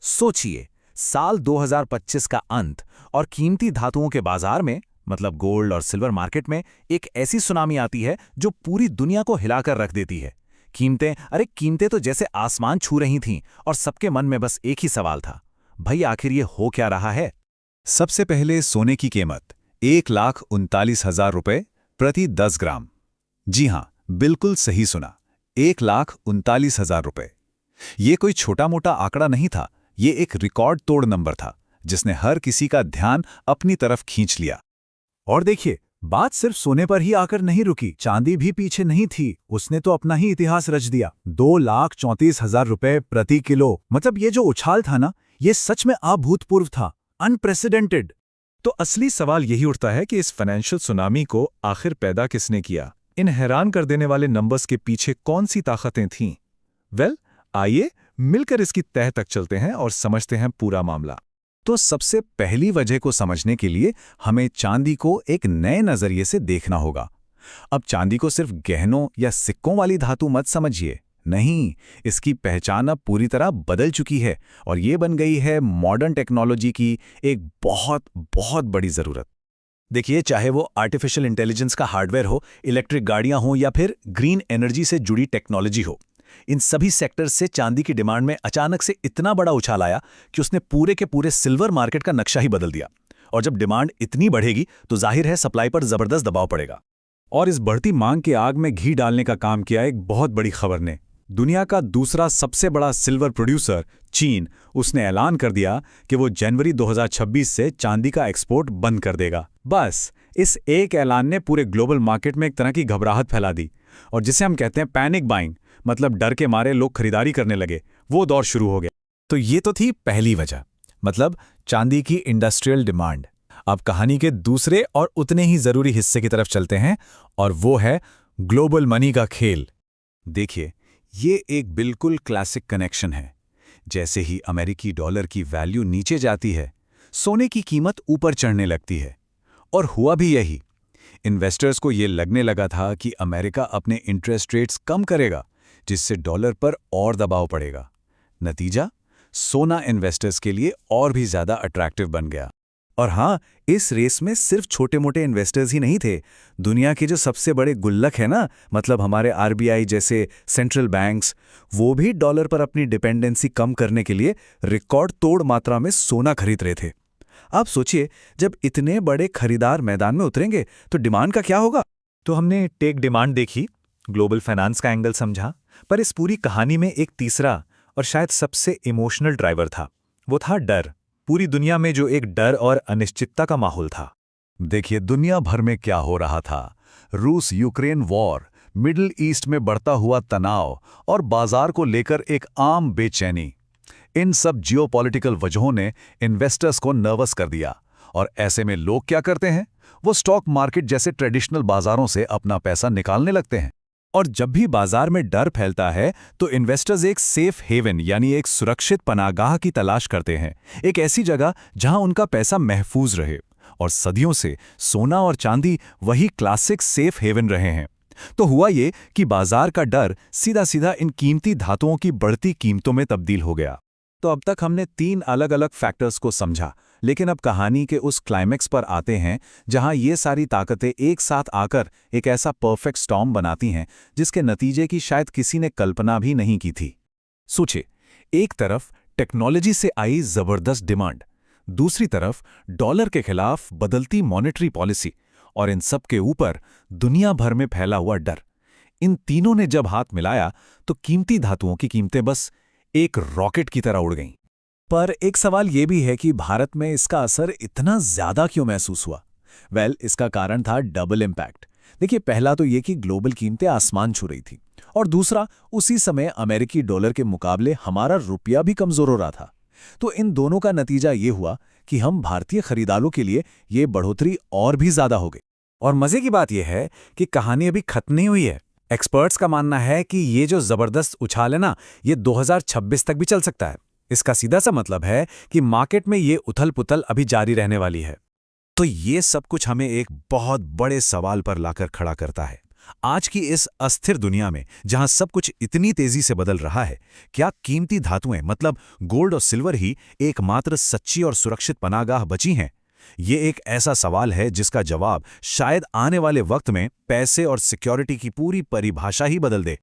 सोचिए, साल 2025 का अंत और कीमती धातुओं के बाजार में मतलब गोल्ड और सिल्वर मार्केट में एक ऐसी सुनामी आती है जो पूरी दुनिया को हिलाकर रख देती है। कीमतें तो जैसे आसमान छू रही थीं और सबके मन में बस एक ही सवाल था, भाई आखिर ये हो क्या रहा है। सबसे पहले सोने की कीमत 1,39,000 रुपये प्रति 10 ग्राम। जी हां, बिल्कुल सही सुना, 1,39,000 रुपये। ये कोई छोटा मोटा आंकड़ा नहीं था, ये एक रिकॉर्ड तोड़ नंबर था जिसने हर किसी का ध्यान अपनी तरफ खींच लिया। और देखिए, बात सिर्फ सोने पर ही आकर नहीं रुकी, चांदी भी पीछे नहीं थी। उसने तो अपना ही इतिहास रच दिया। 2,34,000 रुपये प्रति किलो। मतलब ये जो उछाल था ना, ये सच में अभूतपूर्व था, अनप्रेसिडेंटेड। तो असली सवाल यही उठता है कि इस फाइनेंशियल सुनामी को आखिर पैदा किसने किया? इन हैरान कर देने वाले नंबर्स के पीछे कौन सी ताकतें थीं? आइए मिलकर इसकी तह तक चलते हैं और समझते हैं पूरा मामला। तो सबसे पहली वजह को समझने के लिए हमें चांदी को एक नए नजरिए से देखना होगा। अब चांदी को सिर्फ गहनों या सिक्कों वाली धातु मत समझिए, नहीं, इसकी पहचान अब पूरी तरह बदल चुकी है और ये बन गई है मॉडर्न टेक्नोलॉजी की एक बहुत बहुत बड़ी जरूरत। देखिए, चाहे वो आर्टिफिशियल इंटेलिजेंस का हार्डवेयर हो, इलेक्ट्रिक गाड़ियां हो या फिर ग्रीन एनर्जी से जुड़ी टेक्नोलॉजी हो, इन सभी सेक्टर्स से चांदी की डिमांड में अचानक से इतना बड़ा उछाल आया कि उसने पूरे के पूरे सिल्वर मार्केट का नक्शा ही बदल दिया। और जब डिमांड इतनी बढ़ेगी तो जाहिर है सप्लाई पर जबरदस्त दबाव पड़ेगा। और इस बढ़ती मांग की आग में घी डालने का काम किया एक बहुत बड़ी खबर ने। दुनिया का दूसरा सबसे बड़ा सिल्वर प्रोड्यूसर चीन, उसने ऐलान कर दिया कि वो जनवरी 2026 से चांदी का एक्सपोर्ट बंद कर देगा। बस इस एक ऐलान ने पूरे ग्लोबल मार्केट में एक तरह की घबराहट फैला दी और जिसे हम कहते हैं पैनिक बाइंग, मतलब डर के मारे लोग खरीदारी करने लगे, वो दौर शुरू हो गया। तो ये तो थी पहली वजह, मतलब चांदी की इंडस्ट्रियल डिमांड। अब कहानी के दूसरे और उतने ही जरूरी हिस्से की तरफ चलते हैं और वो है ग्लोबल मनी का खेल। देखिए, ये एक बिल्कुल क्लासिक कनेक्शन है। जैसे ही अमेरिकी डॉलर की वैल्यू नीचे जाती है, सोने की कीमत ऊपर चढ़ने लगती है। और हुआ भी यही। इन्वेस्टर्स को ये लगने लगा था कि अमेरिका अपने इंटरेस्ट रेट्स कम करेगा, जिससे डॉलर पर और दबाव पड़ेगा। नतीजा, सोना इन्वेस्टर्स के लिए और भी ज्यादा अट्रैक्टिव बन गया। और हाँ, इस रेस में सिर्फ छोटे मोटे इन्वेस्टर्स ही नहीं थे। दुनिया के जो सबसे बड़े गुल्लक है ना, मतलब हमारे आरबीआई जैसे सेंट्रल बैंक्स, वो भी डॉलर पर अपनी डिपेंडेंसी कम करने के लिए रिकॉर्ड तोड़ मात्रा में सोना खरीद रहे थे। आप सोचिए, जब इतने बड़े खरीदार मैदान में उतरेंगे तो डिमांड का क्या होगा। तो हमने टेक डिमांड देखी, ग्लोबल फाइनेंस का एंगल समझा, पर इस पूरी कहानी में एक तीसरा और शायद सबसे इमोशनल ड्राइवर था। वो था डर। पूरी दुनिया में जो एक डर और अनिश्चितता का माहौल था। देखिए, दुनिया भर में क्या हो रहा था। रूस यूक्रेन वॉर, मिडिल ईस्ट में बढ़ता हुआ तनाव और बाजार को लेकर एक आम बेचैनी। इन सब जियोपॉलिटिकल वजहों ने इन्वेस्टर्स को नर्वस कर दिया। और ऐसे में लोग क्या करते हैं, वो स्टॉक मार्केट जैसे ट्रेडिशनल बाजारों से अपना पैसा निकालने लगते हैं। और जब भी बाजार में डर फैलता है तो इन्वेस्टर्स एक सेफ हेवन यानी एक सुरक्षित पनाहगाह की तलाश करते हैं, एक ऐसी जगह जहां उनका पैसा महफूज रहे। और सदियों से सोना और चांदी वही क्लासिक सेफ हेवन रहे हैं। तो हुआ ये कि बाजार का डर सीधा सीधा इन कीमती धातुओं की बढ़ती कीमतों में तब्दील हो गया। तो अब तक हमने 3 अलग अलग फैक्टर्स को समझा, लेकिन अब कहानी के उस क्लाइमेक्स पर आते हैं जहां ये सारी ताकतें एक साथ आकर एक ऐसा परफेक्ट स्टॉर्म बनाती हैं जिसके नतीजे की शायद किसी ने कल्पना भी नहीं की थी। सोचिए, एक तरफ टेक्नोलॉजी से आई जबरदस्त डिमांड, दूसरी तरफ डॉलर के खिलाफ बदलती मॉनेटरी पॉलिसी और इन सब के ऊपर दुनिया भर में फैला हुआ डर। इन तीनों ने जब हाथ मिलाया तो कीमती धातुओं की कीमतें बस एक रॉकेट की तरह उड़ गईं। पर एक सवाल यह भी है कि भारत में इसका असर इतना ज्यादा क्यों महसूस हुआ? इसका कारण था डबल इम्पैक्ट। देखिए, पहला तो ये कि ग्लोबल कीमतें आसमान छू रही थी और दूसरा, उसी समय अमेरिकी डॉलर के मुकाबले हमारा रुपया भी कमजोर हो रहा था। तो इन दोनों का नतीजा ये हुआ कि हम भारतीय खरीदारों के लिए ये बढ़ोतरी और भी ज्यादा हो गई। और मजे की बात यह है कि कहानी अभी खत्म नहीं हुई है। एक्सपर्ट्स का मानना है कि ये जो जबरदस्त उछाल है ना, ये 2026 तक भी चल सकता है। इसका सीधा सा मतलब है कि मार्केट में ये उथल पुथल अभी जारी रहने वाली है। तो ये सब कुछ हमें एक बहुत बड़े सवाल पर लाकर खड़ा करता है। आज की इस अस्थिर दुनिया में जहां सब कुछ इतनी तेजी से बदल रहा है, क्या कीमती धातुएं मतलब गोल्ड और सिल्वर ही एकमात्र सच्ची और सुरक्षित पनाहगाह बची हैं? ये एक ऐसा सवाल है जिसका जवाब शायद आने वाले वक्त में पैसे और सिक्योरिटी की पूरी परिभाषा ही बदल दे।